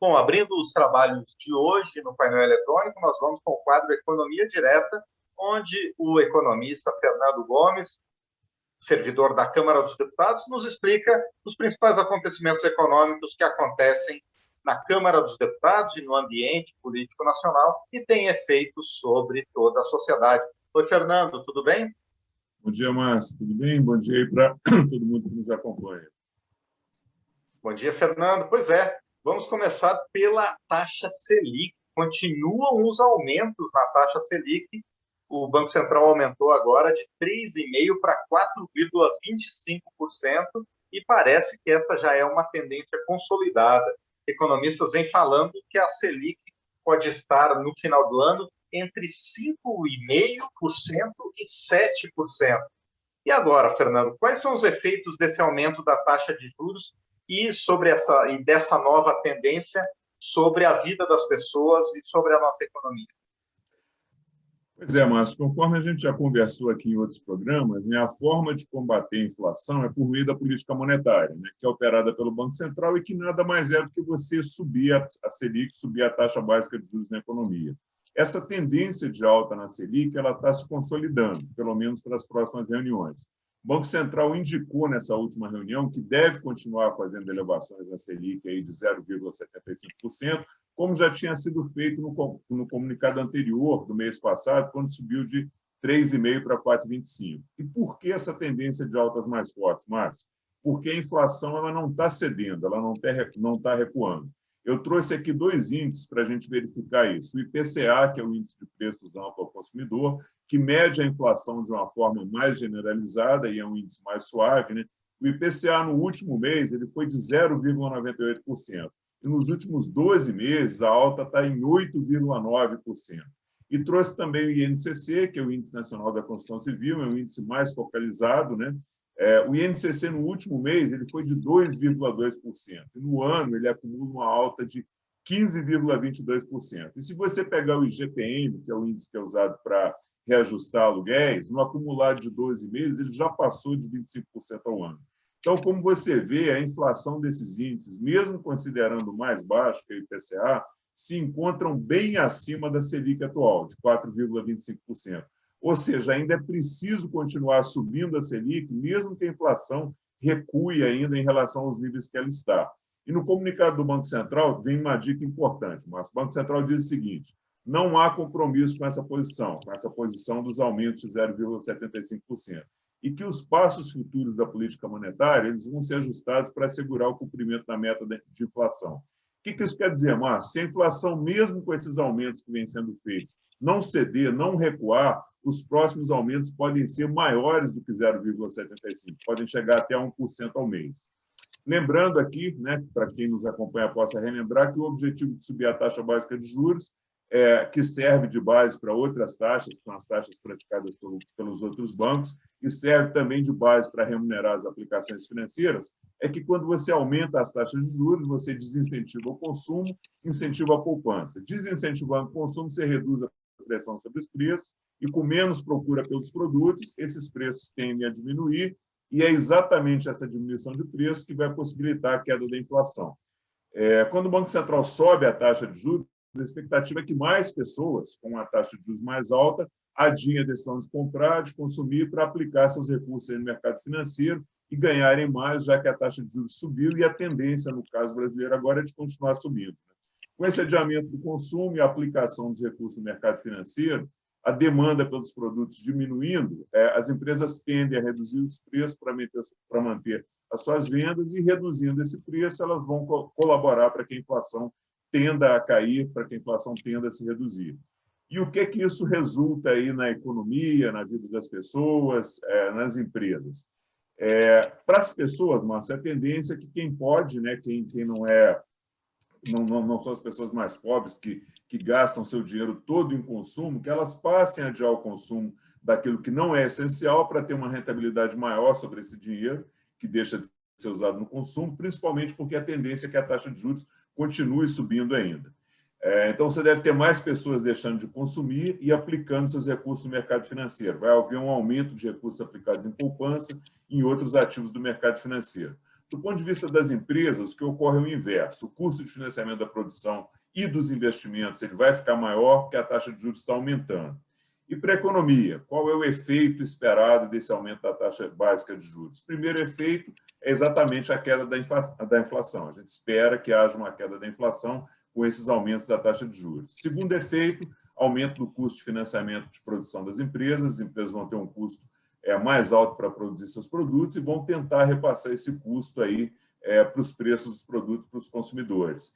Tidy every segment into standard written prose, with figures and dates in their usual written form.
Bom, abrindo os trabalhos de hoje no painel eletrônico, nós vamos com o quadro Economia Direta, onde o economista Fernando Gomes, servidor da Câmara dos Deputados, nos explica os principais acontecimentos econômicos que acontecem na Câmara dos Deputados e no ambiente político nacional e têm efeitos sobre toda a sociedade. Oi, Fernando, tudo bem? Bom dia, Márcio. Tudo bem? Bom dia aí para todo mundo que nos acompanha. Bom dia, Fernando. Pois é, vamos começar pela taxa Selic. Continuam os aumentos na taxa Selic. O Banco Central aumentou agora de 3,5% para 4,25% e parece que essa já é uma tendência consolidada. Economistas vêm falando que a Selic pode estar, no final do ano, entre 5,5% e 7%. E agora, Fernando, quais são os efeitos desse aumento da taxa de juros e dessa nova tendência sobre a vida das pessoas e sobre a nossa economia? Pois é, Márcio, conforme a gente já conversou aqui em outros programas, né, a forma de combater a inflação é por meio da política monetária, né, que é operada pelo Banco Central e que nada mais é do que você subir a Selic, subir a taxa básica de juros na economia. Essa tendência de alta na Selic ela está se consolidando, pelo menos para as próximas reuniões. O Banco Central indicou nessa última reunião que deve continuar fazendo elevações na Selic aí de 0,75%, como já tinha sido feito no comunicado anterior do mês passado, quando subiu de 3,5% para 4,25%. E por que essa tendência de altas mais fortes, Márcio? Porque a inflação ela não está cedendo, ela não está recuando. Eu trouxe aqui dois índices para a gente verificar isso. O IPCA, que é o Índice de Preços Amplo ao Consumidor, que mede a inflação de uma forma mais generalizada e é um índice mais suave, né? O IPCA, no último mês, ele foi de 0,98%. E nos últimos 12 meses, a alta está em 8,9%. E trouxe também o INCC, que é o Índice Nacional da Construção Civil, é um índice mais focalizado, né? O INCC, no último mês, ele foi de 2,2%. E no ano, ele acumula uma alta de 15,22%. E se você pegar o IGPM, que é o índice que é usado para reajustar aluguéis, no acumulado de 12 meses, ele já passou de 25% ao ano. Então, como você vê, a inflação desses índices, mesmo considerando mais baixo que o IPCA, se encontram bem acima da Selic atual, de 4,25%. Ou seja, ainda é preciso continuar subindo a Selic, mesmo que a inflação recue ainda em relação aos níveis que ela está. E no comunicado do Banco Central vem uma dica importante, mas o Banco Central diz o seguinte: não há compromisso com essa posição dos aumentos de 0,75%. E que os passos futuros da política monetária eles vão ser ajustados para assegurar o cumprimento da meta de inflação. O que isso quer dizer, Márcio? Se a inflação, mesmo com esses aumentos que vêm sendo feitos, não ceder, não recuar, os próximos aumentos podem ser maiores do que 0,75%, podem chegar até 1% ao mês. Lembrando aqui, né, para quem nos acompanha possa relembrar, que o objetivo de subir a taxa básica de juros, que serve de base para outras taxas, que são as taxas praticadas pelos outros bancos, e serve também de base para remunerar as aplicações financeiras, é que quando você aumenta as taxas de juros, você desincentiva o consumo, incentiva a poupança. Desincentivando o consumo, você reduz a pressão sobre os preços, e com menos procura pelos produtos, esses preços tendem a diminuir, e é exatamente essa diminuição de preços que vai possibilitar a queda da inflação. Quando o Banco Central sobe a taxa de juros, a expectativa é que mais pessoas, com a taxa de juros mais alta, adiem a decisão de comprar, de consumir, para aplicar seus recursos no mercado financeiro e ganharem mais, já que a taxa de juros subiu e a tendência, no caso brasileiro, agora é de continuar subindo. Com esse adiamento do consumo e a aplicação dos recursos no mercado financeiro, a demanda pelos produtos diminuindo, as empresas tendem a reduzir os preços para manter as suas vendas e, reduzindo esse preço, elas vão colaborar para que a inflação tenda a cair, para que a inflação tenda a se reduzir. E o que isso resulta aí na economia, na vida das pessoas, nas empresas? Para as pessoas, Márcio, a tendência é que quem pode, né, quem não são as pessoas mais pobres que gastam seu dinheiro todo em consumo, que elas passem a adiar o consumo daquilo que não é essencial para ter uma rentabilidade maior sobre esse dinheiro, que deixa de ser usado no consumo, principalmente porque a tendência é que a taxa de juros continue subindo ainda. Então, você deve ter mais pessoas deixando de consumir e aplicando seus recursos no mercado financeiro. Vai haver um aumento de recursos aplicados em poupança e em outros ativos do mercado financeiro. Do ponto de vista das empresas, o que ocorre é o inverso. O custo de financiamento da produção e dos investimentos ele vai ficar maior porque a taxa de juros está aumentando. E para a economia, qual é o efeito esperado desse aumento da taxa básica de juros? O primeiro efeito é exatamente a queda da inflação. A gente espera que haja uma queda da inflação com esses aumentos da taxa de juros. Segundo efeito, aumento do custo de financiamento de produção das empresas. As empresas vão ter um custo mais alto para produzir seus produtos e vão tentar repassar esse custo aí para os preços dos produtos para os consumidores.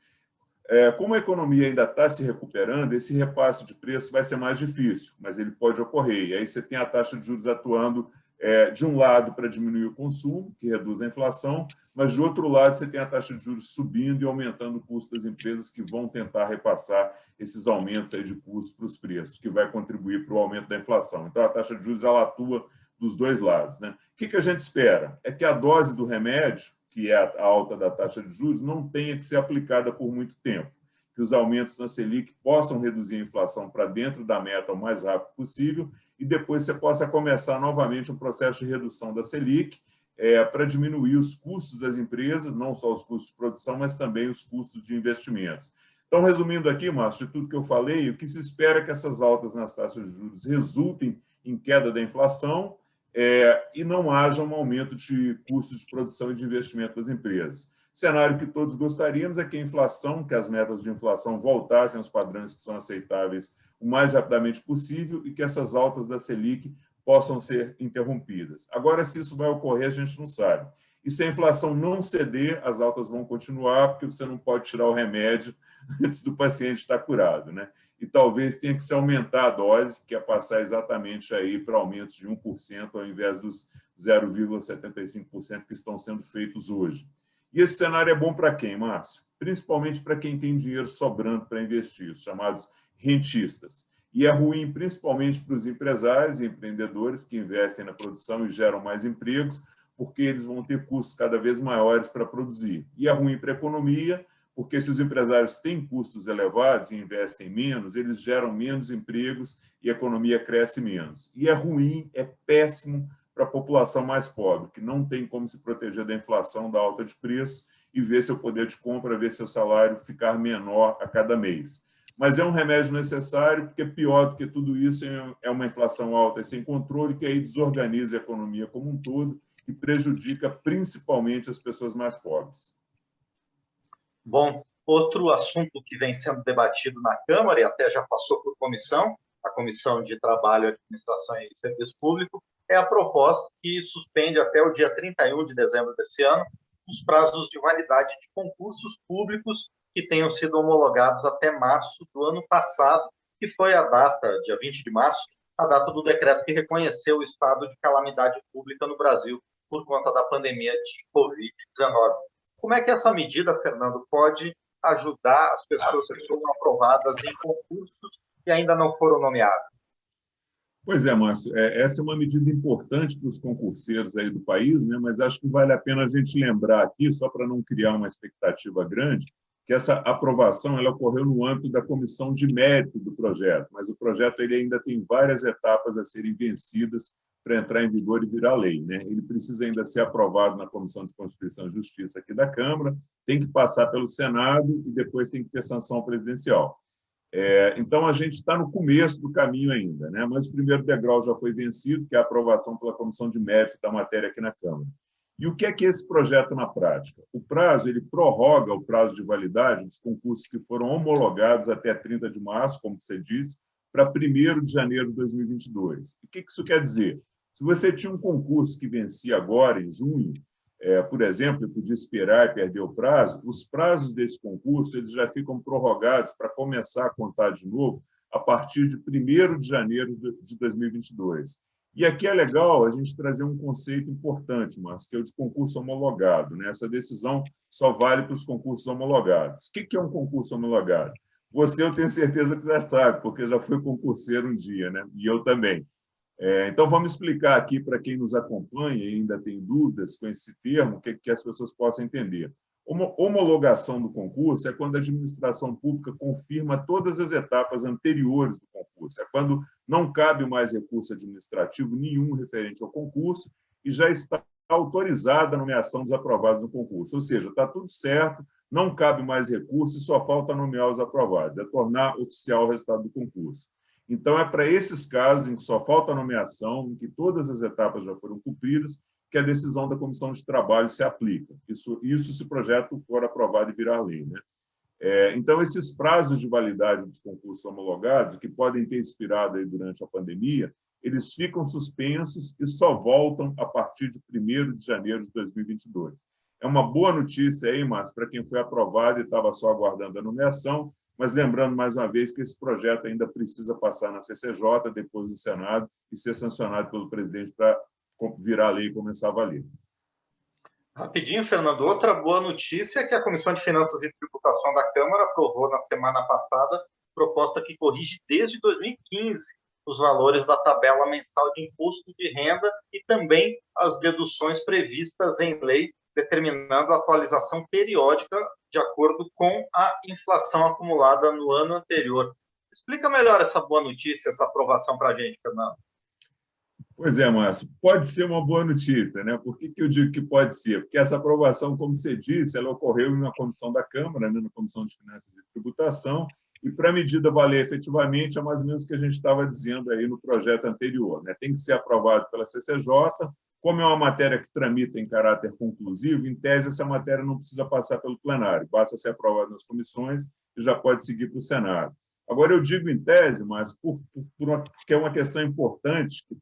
Como a economia ainda está se recuperando, esse repasse de preço vai ser mais difícil, mas ele pode ocorrer. E aí você tem a taxa de juros atuando de um lado para diminuir o consumo, que reduz a inflação, mas de outro lado você tem a taxa de juros subindo e aumentando o custo das empresas que vão tentar repassar esses aumentos aí de custo para os preços, que vai contribuir para o aumento da inflação. Então a taxa de juros ela atua dos dois lados, né? O que a gente espera? É que a dose do remédio, que é a alta da taxa de juros, não tenha que ser aplicada por muito tempo, que os aumentos na Selic possam reduzir a inflação para dentro da meta o mais rápido possível e depois você possa começar novamente um processo de redução da Selic para diminuir os custos das empresas, não só os custos de produção, mas também os custos de investimentos. Então, resumindo aqui, Márcio, de tudo que eu falei, o que se espera é que essas altas nas taxas de juros resultem em queda da inflação e não haja um aumento de custos de produção e de investimento das empresas. Cenário que todos gostaríamos é que a inflação, que as metas de inflação voltassem aos padrões que são aceitáveis o mais rapidamente possível e que essas altas da Selic possam ser interrompidas. Agora, se isso vai ocorrer, a gente não sabe. E se a inflação não ceder, as altas vão continuar, porque você não pode tirar o remédio antes do paciente estar curado, né? E talvez tenha que se aumentar a dose, que é passar exatamente aí para aumentos de 1% ao invés dos 0,75% que estão sendo feitos hoje. E esse cenário é bom para quem, Márcio? Principalmente para quem tem dinheiro sobrando para investir, os chamados rentistas. E é ruim principalmente para os empresários e empreendedores que investem na produção e geram mais empregos, porque eles vão ter custos cada vez maiores para produzir. E é ruim para a economia, porque se os empresários têm custos elevados e investem menos, eles geram menos empregos e a economia cresce menos. E é ruim, é péssimo para a população mais pobre, que não tem como se proteger da inflação, da alta de preço e ver seu poder de compra, ver seu salário ficar menor a cada mês. Mas é um remédio necessário, porque pior do que tudo isso é uma inflação alta e sem controle, que aí desorganiza a economia como um todo e prejudica principalmente as pessoas mais pobres. Bom, outro assunto que vem sendo debatido na Câmara e até já passou por comissão, a Comissão de Trabalho, Administração e Serviço Público, é a proposta que suspende até o dia 31 de dezembro desse ano os prazos de validade de concursos públicos que tenham sido homologados até março do ano passado, que foi a data, dia 20 de março, a data do decreto que reconheceu o estado de calamidade pública no Brasil por conta da pandemia de Covid-19. Como é que essa medida, Fernando, pode ajudar as pessoas que foram aprovadas em concursos e ainda não foram nomeadas? Pois é, Márcio, essa é uma medida importante para os concurseiros aí do país, né? Mas acho que vale a pena a gente lembrar aqui, só para não criar uma expectativa grande, que essa aprovação ela ocorreu no âmbito da comissão de mérito do projeto, mas o projeto ele ainda tem várias etapas a serem vencidas para entrar em vigor e virar lei, né? Ele precisa ainda ser aprovado na Comissão de Constituição e Justiça aqui da Câmara, tem que passar pelo Senado e depois tem que ter sanção presidencial. Então, a gente está no começo do caminho ainda, né? Mas o primeiro degrau já foi vencido, que é a aprovação pela Comissão de Mérito da matéria aqui na Câmara. E o que é esse projeto na prática? O prazo ele prorroga o prazo de validade dos concursos que foram homologados até 30 de março, como você disse, para 1º de janeiro de 2022. E o que isso quer dizer? Se você tinha um concurso que vencia agora, em junho, por exemplo, e podia esperar e perder o prazo, os prazos desse concurso eles já ficam prorrogados para começar a contar de novo a partir de 1º de janeiro de 2022. E aqui é legal a gente trazer um conceito importante, Márcio, que é o de concurso homologado, né? Essa decisão só vale para os concursos homologados. O que é um concurso homologado? Você, eu tenho certeza que já sabe, porque já foi concurseiro um dia, né? E eu também. Então, vamos explicar aqui para quem nos acompanha e ainda tem dúvidas com esse termo, que as pessoas possam entender. Uma homologação do concurso é quando a administração pública confirma todas as etapas anteriores do concurso. É quando não cabe mais recurso administrativo nenhum referente ao concurso e já está autorizada a nomeação dos aprovados no concurso. Ou seja, está tudo certo, não cabe mais recurso e só falta nomear os aprovados, é tornar oficial o resultado do concurso. Então, é para esses casos em que só falta a nomeação, em que todas as etapas já foram cumpridas, que a decisão da Comissão de Trabalho se aplica. Isso se o projeto for aprovado e virar lei, né? Então, esses prazos de validade dos concursos homologados, que podem ter expirado aí durante a pandemia, eles ficam suspensos e só voltam a partir de 1º de janeiro de 2022. É uma boa notícia aí, Márcio, para quem foi aprovado e estava só aguardando a nomeação, mas lembrando mais uma vez que esse projeto ainda precisa passar na CCJ, depois no Senado, e ser sancionado pelo presidente para virar lei e começar a valer. Rapidinho, Fernando, outra boa notícia é que a Comissão de Finanças e Tributação da Câmara aprovou na semana passada proposta que corrige desde 2015 os valores da tabela mensal de imposto de renda e também as deduções previstas em lei, determinando a atualização periódica de acordo com a inflação acumulada no ano anterior. Explica melhor essa boa notícia, essa aprovação para a gente, Fernando. Pois é, Márcio, pode ser uma boa notícia, né? Por que eu digo que pode ser? Porque essa aprovação, como você disse, ela ocorreu na comissão da Câmara, né? Na Comissão de Finanças e Tributação, e para a medida valer efetivamente, é mais ou menos o que a gente estava dizendo aí no projeto anterior, né? Tem que ser aprovado pela CCJ, como é uma matéria que tramita em caráter conclusivo, em tese, essa matéria não precisa passar pelo plenário, basta ser aprovada nas comissões e já pode seguir para o Senado. Agora, eu digo em tese, mas porque é uma questão importante que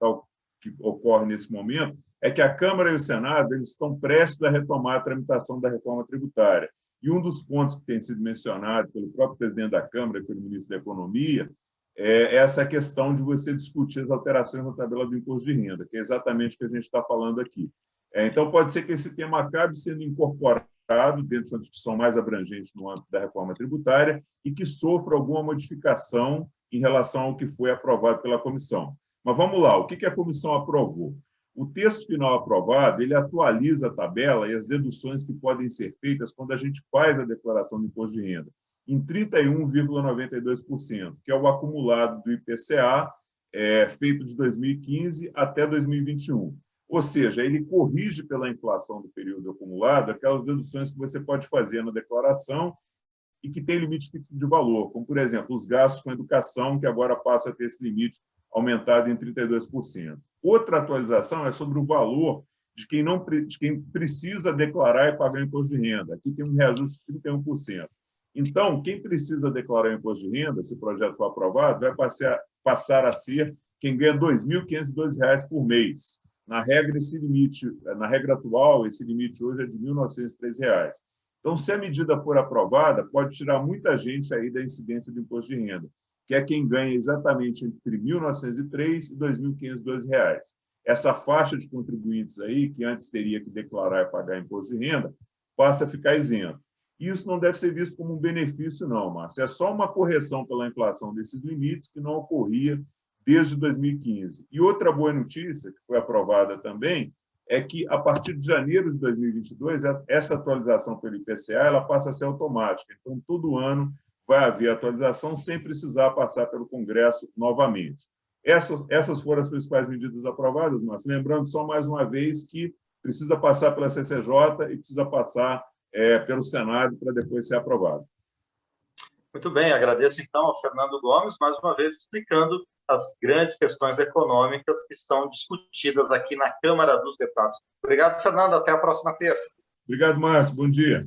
ocorre nesse momento, é que a Câmara e o Senado eles estão prestes a retomar a tramitação da reforma tributária. E um dos pontos que tem sido mencionado pelo próprio presidente da Câmara e pelo ministro da Economia é essa questão de você discutir as alterações na tabela do imposto de renda, que é exatamente o que a gente está falando aqui. Então, pode ser que esse tema acabe sendo incorporado dentro de uma discussão mais abrangente no âmbito da reforma tributária e que sofra alguma modificação em relação ao que foi aprovado pela comissão. Mas vamos lá, o que a comissão aprovou? O texto final aprovado, ele atualiza a tabela e as deduções que podem ser feitas quando a gente faz a declaração do imposto de renda, em 31,92%, que é o acumulado do IPCA feito de 2015 até 2021. Ou seja, ele corrige pela inflação do período acumulado aquelas deduções que você pode fazer na declaração e que tem limite fixo de valor, como, por exemplo, os gastos com educação, que agora passa a ter esse limite aumentado em 32%. Outra atualização é sobre o valor de quem precisa declarar e pagar imposto de renda. Aqui tem um reajuste de 31%. Então, quem precisa declarar imposto de renda, se o projeto for aprovado, vai passar a ser quem ganha R$ 2.502 por mês. Na regra atual, esse limite hoje é de R$ 1.903. Então, se a medida for aprovada, pode tirar muita gente aí da incidência do imposto de renda, que é quem ganha exatamente entre R$ 1.903 e R$ 2.502. Essa faixa de contribuintes aí, que antes teria que declarar e pagar imposto de renda, passa a ficar isento. Isso não deve ser visto como um benefício, não, Márcio. É só uma correção pela inflação desses limites que não ocorria desde 2015. E outra boa notícia, que foi aprovada também, é que, a partir de janeiro de 2022, essa atualização pelo IPCA ela passa a ser automática. Então, todo ano vai haver atualização sem precisar passar pelo Congresso novamente. Essas foram as principais medidas aprovadas, mas lembrando só mais uma vez que precisa passar pela CCJ e precisa passar pelo Senado para depois ser aprovado. Muito bem, agradeço então ao Fernando Gomes, mais uma vez explicando as grandes questões econômicas que são discutidas aqui na Câmara dos Deputados. Obrigado, Fernando, até a próxima terça. Obrigado, Márcio, bom dia.